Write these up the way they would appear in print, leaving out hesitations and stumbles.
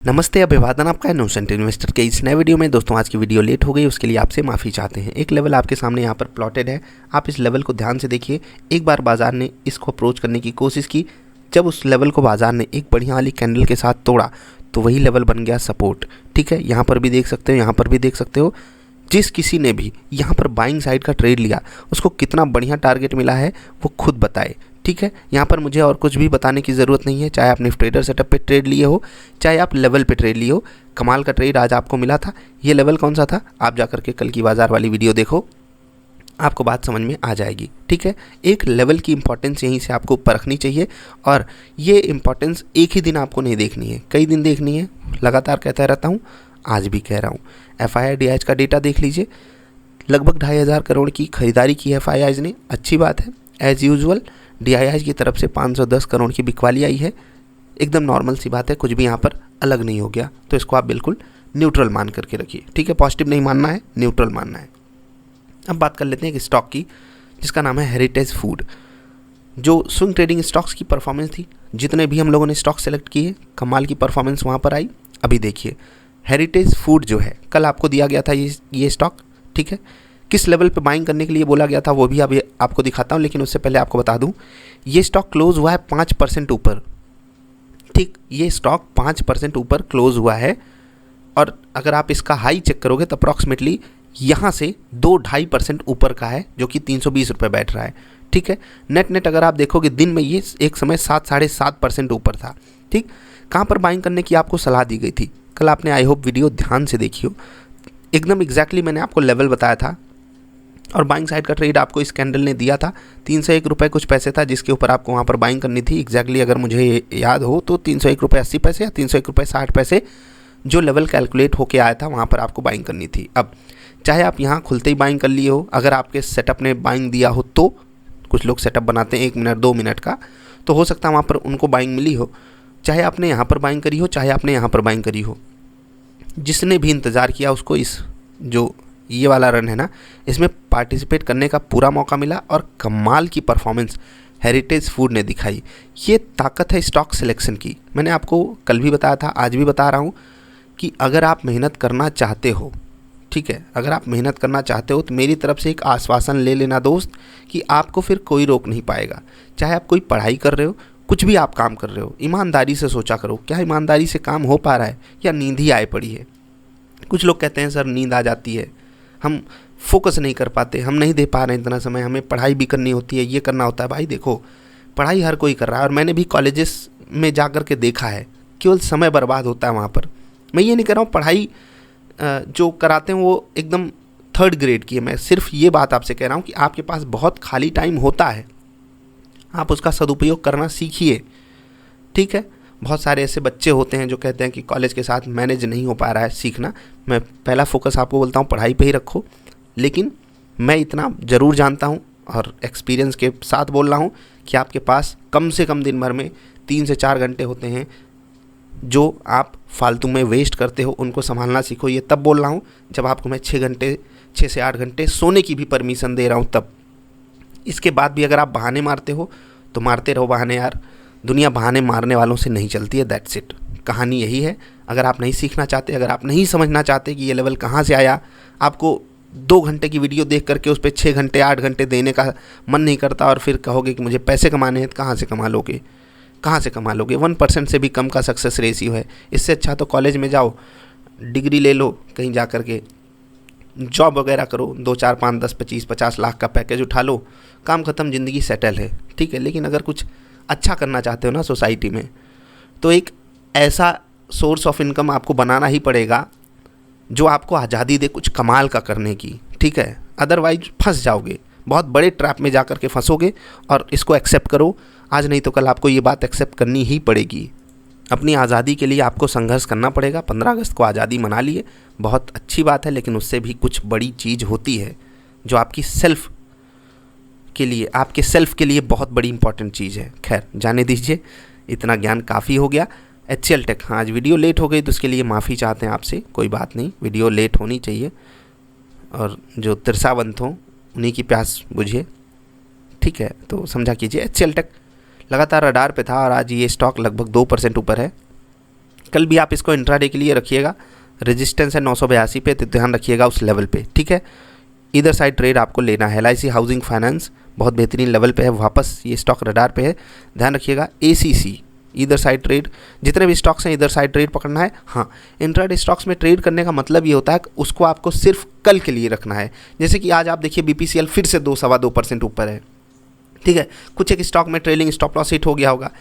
नमस्ते, अभिवादन आपका इनोसेंट इन्वेस्टर के इस नए वीडियो में। दोस्तों आज की वीडियो लेट हो गई, उसके लिए आपसे माफ़ी चाहते हैं। एक लेवल आपके सामने यहाँ पर प्लॉटेड है, आप इस लेवल को ध्यान से देखिए। एक बार बाजार ने इसको अप्रोच करने की कोशिश की, जब उस लेवल को बाजार ने एक बढ़िया वाली कैंडल के साथ तोड़ा तो वही लेवल बन गया सपोर्ट। ठीक है, यहाँ पर भी देख सकते हो, यहाँ पर भी देख सकते हो। जिस किसी ने भी यहाँ पर बाइंग साइड का ट्रेड लिया उसको कितना बढ़िया टारगेट मिला है वो खुद बताए। ठीक है, यहाँ पर मुझे और कुछ भी बताने की ज़रूरत नहीं है। चाहे आप निफ्टी ट्रेडर सेटअप पे ट्रेड लिए हो, चाहे आप लेवल पे ट्रेड लिए हो, कमाल का ट्रेड आज आपको मिला था। ये लेवल कौन सा था, आप जा करके कल की बाजार वाली वीडियो देखो, आपको बात समझ में आ जाएगी। ठीक है, एक लेवल की इंपॉर्टेंस यहीं से आपको परखनी चाहिए, और ये इंपॉर्टेंस एक ही दिन आपको नहीं देखनी है, कई दिन देखनी है। लगातार कहता रहता हूँ, आज भी कह रहा हूँ। FII का डेटा देख लीजिए, लगभग 2,500 करोड़ की खरीदारी की है FIIs ने, अच्छी बात है। एज़ यूजुअल DIIs की तरफ से 510 करोड़ की बिकवाली आई है, एकदम नॉर्मल सी बात है, कुछ भी यहाँ पर अलग नहीं हो गया। तो इसको आप बिल्कुल न्यूट्रल मान करके रखिए। ठीक है, पॉजिटिव नहीं मानना है, न्यूट्रल मानना है। अब बात कर लेते हैं एक स्टॉक की जिसका नाम है हेरिटेज फूड। जो स्विंग ट्रेडिंग स्टॉक्स की परफॉर्मेंस थी, जितने भी हम लोगों ने स्टॉक सेलेक्ट किए, कमाल की परफॉर्मेंस वहाँ पर आई। अभी देखिए हेरिटेज फूड जो है, कल आपको दिया गया था ये स्टॉक। ठीक है, किस लेवल पे बाइंग करने के लिए बोला गया था वो भी अभी आपको दिखाता हूँ, लेकिन उससे पहले आपको बता दूँ ये स्टॉक क्लोज हुआ है 5% ऊपर। ठीक, ये स्टॉक 5% ऊपर क्लोज हुआ है, और अगर आप इसका हाई चेक करोगे तो अप्रॉक्सीमेटली यहाँ से 2-2.5% ऊपर का है, जो कि 320 रुपये बैठ रहा है। ठीक है, नेट अगर आप देखोगे दिन में ये एक समय 7-7.5% ऊपर था। ठीक, कहाँ पर बाइंग करने की आपको सलाह दी गई थी, कल आपने आई होप वीडियो ध्यान से देखी हो, एकदम एग्जैक्टली मैंने आपको लेवल बताया था, और बाइंग साइड का ट्रेड आपको इस कैंडल ने दिया था। 301 रुपये कुछ पैसे था जिसके ऊपर आपको वहाँ पर बाइंग करनी थी। एग्जैक्टली अगर मुझे याद हो तो 301 रुपये 80 पैसे या 301 रुपये 60 पैसे जो लेवल कैलकुलेट होके आया था वहाँ पर आपको बाइंग करनी थी। अब चाहे आप यहाँ खुलते ही बाइंग कर लिए हो, अगर आपके सेटअप ने बाइंग दिया हो तो, कुछ लोग सेटअप बनाते हैं 1 मिनट 2 मिनट का, तो हो सकता है वहाँ पर उनको बाइंग मिली हो। चाहे आपने यहाँ पर बाइंग करी हो, चाहे आपने यहाँ पर बाइंग करी हो, जिसने भी इंतज़ार किया उसको इस जो ये वाला रन है ना, इसमें पार्टिसिपेट करने का पूरा मौका मिला, और कमाल की परफॉर्मेंस हेरिटेज फूड ने दिखाई। ये ताकत है स्टॉक सिलेक्शन की। मैंने आपको कल भी बताया था, आज भी बता रहा हूँ कि अगर आप मेहनत करना चाहते हो, ठीक है, अगर आप मेहनत करना चाहते हो तो मेरी तरफ से एक आश्वासन ले लेना दोस्त, कि आपको फिर कोई रोक नहीं पाएगा। चाहे आप कोई पढ़ाई कर रहे हो, कुछ भी आप काम कर रहे हो, ईमानदारी से सोचा करो, क्या ईमानदारी से काम हो पा रहा है या नींद ही आए पड़ी है। कुछ लोग कहते हैं सर नींद आ जाती है, हम फोकस नहीं कर पाते, हम नहीं दे पा रहे हैं इतना समय, हमें पढ़ाई भी करनी होती है, ये करना होता है। भाई देखो, पढ़ाई हर कोई कर रहा है, और मैंने भी कॉलेजेस में जा कर के देखा है, केवल समय बर्बाद होता है वहाँ पर। मैं ये नहीं कर रहा हूँ पढ़ाई जो कराते हैं वो एकदम 3rd ग्रेड की है, मैं सिर्फ ये बात आपसे कह रहा हूँ कि आपके पास बहुत खाली टाइम होता है, आप उसका सदुपयोग करना सीखिए। ठीक है, बहुत सारे ऐसे बच्चे होते हैं जो कहते हैं कि कॉलेज के साथ मैनेज नहीं हो पा रहा है सीखना। मैं पहला फोकस आपको बोलता हूँ पढ़ाई पे ही रखो, लेकिन मैं इतना ज़रूर जानता हूँ और एक्सपीरियंस के साथ बोल रहा हूँ कि आपके पास कम से कम दिन भर में 3 से 4 घंटे होते हैं जो आप फालतू में वेस्ट करते हो, उनको संभालना सीखो। ये तब बोल रहा हूँ जब आपको मैं 6 से 8 घंटे सोने की भी परमिशन दे रहा हूँ तब। इसके बाद भी अगर आप बहाने मारते हो तो मारते रहो बहाने यार, दुनिया बहाने मारने वालों से नहीं चलती है। दैट्स इट, कहानी यही है। अगर आप नहीं सीखना चाहते, अगर आप नहीं समझना चाहते कि ये लेवल कहाँ से आया, आपको 2 घंटे की वीडियो देख करके उस पर 6 घंटे 8 घंटे देने का मन नहीं करता, और फिर कहोगे कि मुझे पैसे कमाने हैं, तो कहाँ से कमा लोगे, कहाँ से कमा लोगे। 1% से भी कम का सक्सेस रेशियो है। इससे अच्छा तो कॉलेज में जाओ, डिग्री ले लो, कहीं जा कर के जॉब वगैरह करो, 2 4 5 10 25 50 लाख का पैकेज उठा लो, काम ख़त्म, ज़िंदगी सेटल है। ठीक है, लेकिन अगर कुछ अच्छा करना चाहते हो ना सोसाइटी में, तो एक ऐसा सोर्स ऑफ इनकम आपको बनाना ही पड़ेगा जो आपको आज़ादी दे कुछ कमाल का करने की। ठीक है, अदरवाइज फंस जाओगे, बहुत बड़े ट्रैप में जा कर के फंसोगे, और इसको एक्सेप्ट करो। आज नहीं तो कल आपको ये बात एक्सेप्ट करनी ही पड़ेगी। अपनी आज़ादी के लिए आपको संघर्ष करना पड़ेगा। 15 अगस्त को आज़ादी मना लिए, बहुत अच्छी बात है, लेकिन उससे भी कुछ बड़ी चीज़ होती है जो आपकी सेल्फ के लिए, आपके सेल्फ के लिए बहुत बड़ी इंपॉर्टेंट चीज़ है। खैर जाने दीजिए, इतना ज्ञान काफ़ी हो गया। HCL टेक, हाँ आज वीडियो लेट हो गई तो उसके लिए माफ़ी चाहते हैं आपसे, कोई बात नहीं, वीडियो लेट होनी चाहिए, और जो तिरसावंत हों उन्हीं की प्यास बुझे। ठीक है, तो समझा कीजिए। HCL टेक लगातार रडार पे था, और आज ये स्टॉक लगभग 2% ऊपर है। कल भी आप इसको इंट्राडे के लिए रखिएगा, रेजिस्टेंस है 982 पे, तो ध्यान रखिएगा उस लेवल पे, ठीक है। इधर साइड ट्रेड आपको लेना है। LIC हाउसिंग फाइनेंस बहुत बेहतरीन लेवल पे है, वापस ये स्टॉक रडार पे है, ध्यान रखिएगा। ACC इधर साइड ट्रेड, जितने भी स्टॉक्स हैं इधर साइड ट्रेड पकड़ना है। हाँ, इंट्राडे स्टॉक्स में ट्रेड करने का मतलब ये होता है कि उसको आपको सिर्फ कल के लिए रखना है। जैसे कि आज आप देखिए BPCL फिर से 2-2.25% ऊपर है, ठीक है। कुछ एक स्टॉक में ट्रेलिंग स्टॉप लॉस हिट हो गया होगा,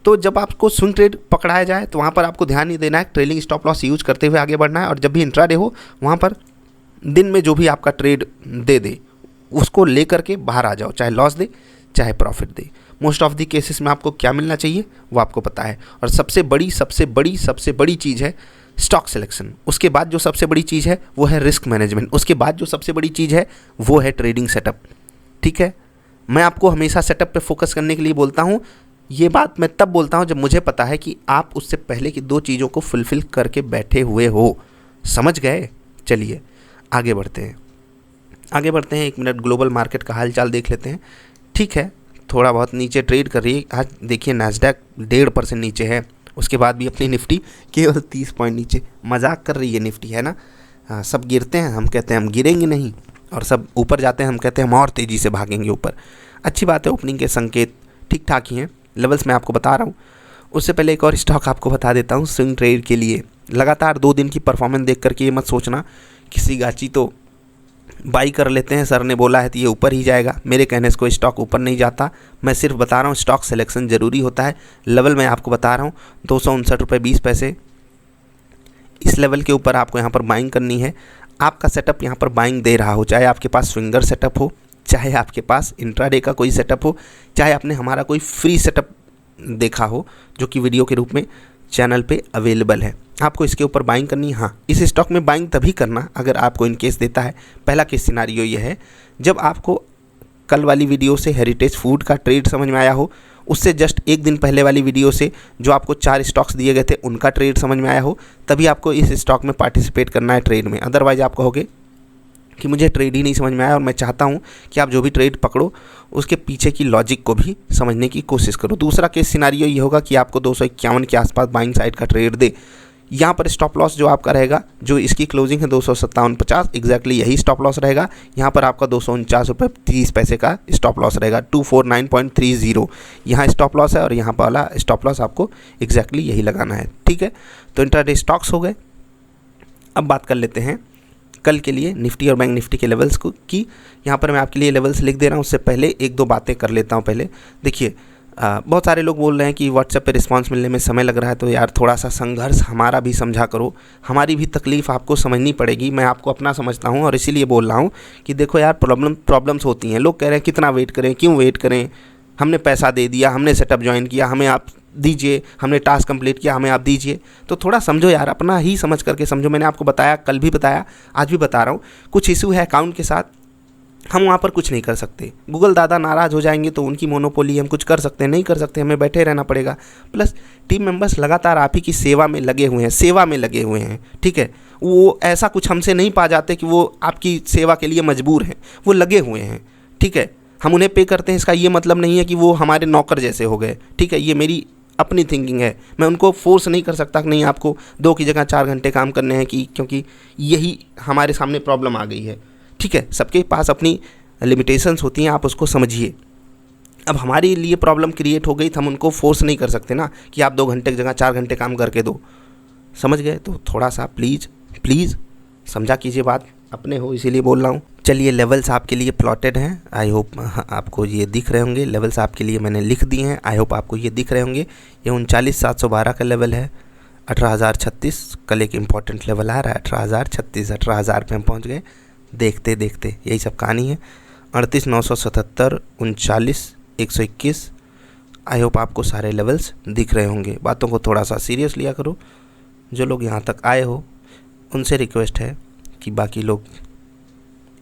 तो जब आपको स्विंग ट्रेड पकड़ाया जाए तो वहाँ पर आपको ध्यान नहीं देना है, ट्रेलिंग स्टॉप लॉस यूज करते हुए आगे बढ़ना है। और जब भी इंट्राडे हो वहाँ पर दिन में जो भी आपका ट्रेड दे उसको लेकर के बाहर आ जाओ, चाहे लॉस दे चाहे profit they. Most of the cases में आपको क्या मिलना चाहिए वो आपको पता है। और सबसे बड़ी चीज़ है स्टॉक सिलेक्शन। उसके बाद जो सबसे बड़ी चीज़ है वो है रिस्क मैनेजमेंट। उसके बाद जो सबसे बड़ी चीज़ है वो है ट्रेडिंग सेटअप, ठीक है। मैं आपको हमेशा सेटअप पे फोकस करने के लिए बोलता हूँ। ये बात मैं तब बोलता हूँ जब मुझे पता है कि आप उससे पहले की 2 चीज़ों को फुलफ़िल करके बैठे हुए हो। समझ गए? चलिए आगे बढ़ते हैं। 1 मिनट ग्लोबल मार्केट का हाल चाल देख लेते हैं, ठीक है। थोड़ा बहुत नीचे ट्रेड कर रही है। आज देखिए नैस्डैक 1.5% नीचे है, उसके बाद भी अपनी निफ्टी केवल 30 पॉइंट नीचे। मजाक कर रही है निफ्टी, है ना। हाँ, सब गिरते हैं, हम कहते हैं हम गिरेंगे नहीं, और सब ऊपर जाते हैं, हम कहते हैं हम और तेज़ी से भागेंगे ऊपर। अच्छी बात है, ओपनिंग के संकेत ठीक ठाक ही हैं। लेवल्स मैं आपको बता रहा हूँ। उससे पहले एक और स्टॉक आपको बता देता हूँ स्विंग ट्रेड के लिए। लगातार 2 दिन की परफॉर्मेंस देख करके ये मत सोचना किसी गाची तो बाई कर लेते हैं, सर ने बोला है तो ये ऊपर ही जाएगा। मेरे कहने से कोई स्टॉक ऊपर नहीं जाता। मैं सिर्फ बता रहा हूँ स्टॉक सिलेक्शन ज़रूरी होता है। लेवल मैं आपको बता रहा हूँ 259.20 इस लेवल के ऊपर आपको यहाँ पर बाइंग करनी है। आपका सेटअप यहाँ पर बाइंग दे रहा हो, चाहे आपके पास स्विंगर सेटअप हो, चाहे आपके पास इंट्राडे का कोई सेटअप हो, चाहे आपने हमारा कोई फ्री सेटअप देखा हो जो कि वीडियो के रूप में चैनल पे अवेलेबल है, आपको इसके ऊपर बाइंग करनी है। हाँ, इस स्टॉक में बाइंग तभी करना अगर आपको इन केस देता है। पहला केस सिनारियो ये है जब आपको कल वाली वीडियो से हेरिटेज फूड का ट्रेड समझ में आया हो, उससे जस्ट 1 दिन पहले वाली वीडियो से जो आपको 4 स्टॉक्स दिए गए थे उनका ट्रेड समझ में आया हो, तभी आपको इस स्टॉक में पार्टिसिपेट करना है ट्रेड में। अदरवाइज आप कहोगे कि मुझे ट्रेड ही नहीं समझ में आया, और मैं चाहता हूं कि आप जो भी ट्रेड पकड़ो उसके पीछे की लॉजिक को भी समझने की कोशिश करो। दूसरा केस सिनारियो ये होगा कि आपको 251 के आसपास बाइंग साइड का ट्रेड दे। यहाँ पर स्टॉप लॉस जो आपका रहेगा, जो इसकी क्लोजिंग है 257.50, एग्जैक्टली यही स्टॉप लॉस रहेगा। यहाँ पर आपका 249.30 का स्टॉप लॉस रहेगा। 249.30 यहाँ स्टॉप लॉस है, और यहाँ पर वाला स्टॉप लॉस आपको एग्जैक्टली यही लगाना है, ठीक है। तो इंट्राडे स्टॉक्स हो गए। अब बात कर लेते हैं कल के लिए निफ्टी और बैंक निफ्टी के लेवल्स को की। यहाँ पर मैं आपके लिए लेवल्स लिख दे रहा हूँ। उससे पहले 1-2 बातें कर लेता हूँ। पहले देखिए, बहुत सारे लोग बोल रहे हैं कि व्हाट्सएप पे रिस्पांस मिलने में समय लग रहा है, तो यार थोड़ा सा संघर्ष हमारा भी समझा करो। हमारी भी तकलीफ़ आपको समझनी पड़ेगी। मैं आपको अपना समझता हूँ और इसीलिए बोल रहा हूँ कि देखो यार, प्रॉब्लम्स होती हैं। लोग कह रहे हैं कितना वेट करें, क्यों वेट करें, हमने पैसा दे दिया, हमने सेटअप ज्वाइन किया, हमें आप दीजिए, हमने टास्क कंप्लीट किया, हमें आप दीजिए। तो थोड़ा समझो यार, अपना ही समझ करके समझो। मैंने आपको बताया, कल भी बताया, आज भी बता रहा हूँ, कुछ इशू है अकाउंट के साथ, हम वहाँ पर कुछ नहीं कर सकते। गूगल दादा नाराज़ हो जाएंगे तो उनकी मोनोपोली, हम कुछ कर सकते हैं नहीं कर सकते, हमें बैठे रहना पड़ेगा। प्लस टीम मेंबर्स लगातार आप ही की सेवा में लगे हुए हैं, ठीक है। वो ऐसा कुछ हमसे नहीं पा जाते कि वो आपकी सेवा के लिए मजबूर हैं, वो लगे हुए हैं, ठीक है। हम उन्हें पे करते हैं, इसका ये मतलब नहीं है कि वो हमारे नौकर जैसे हो गए, ठीक है। ये मेरी अपनी थिंकिंग है। मैं उनको फोर्स नहीं कर सकता कि नहीं आपको 2 की जगह 4 घंटे काम करने हैं, कि क्योंकि यही हमारे सामने प्रॉब्लम आ गई है, ठीक है। सबके पास अपनी लिमिटेशंस होती हैं, आप उसको समझिए। अब हमारे लिए प्रॉब्लम क्रिएट हो गई तो हम उनको फोर्स नहीं कर सकते ना कि आप 2 घंटे की जगह 4 घंटे काम करके दो। समझ गए? तो थोड़ा सा प्लीज़ समझा कीजिए बात, अपने हो इसीलिए बोल रहा हूँ। चलिए, लेवल्स आपके लिए प्लॉटेड हैं। आई होप आपको ये दिख रहे होंगे। लेवल्स आपके लिए मैंने लिख दिए हैं, आई होप आपको ये दिख रहे होंगे। ये 39,712 का लेवल है। 18,036 कल एक इम्पॉर्टेंट लेवल आ रहा है, 18,036, 18,000 पे हम पहुँच गए देखते देखते। यही सब कहानी है। 38,977, 39,121। आई होप आपको सारे लेवल्स दिख रहे होंगे। बातों को थोड़ा सा सीरियस लिया करो। जो लोग यहाँ तक आए हो उनसे रिक्वेस्ट है कि बाकी लोग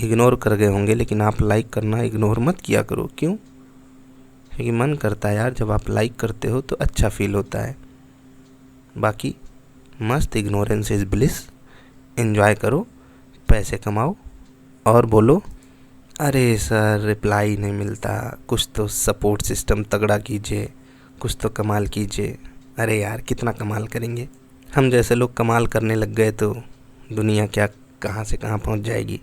इग्नोर कर गए होंगे, लेकिन आप लाइक करना इग्नोर मत किया करो। क्यों? क्योंकि मन करता है यार, जब आप लाइक करते हो तो अच्छा फील होता है। बाकी मस्त इग्नोरेंस इज़ ब्लिस। एंजॉय करो, पैसे कमाओ और बोलो अरे सर रिप्लाई नहीं मिलता, कुछ तो सपोर्ट सिस्टम तगड़ा कीजिए, कुछ तो कमाल कीजिए। अरे यार कितना कमाल करेंगे। हम जैसे लोग कमाल करने लग गए तो दुनिया क्या कहाँ से कहाँ पहुंच जाएगी।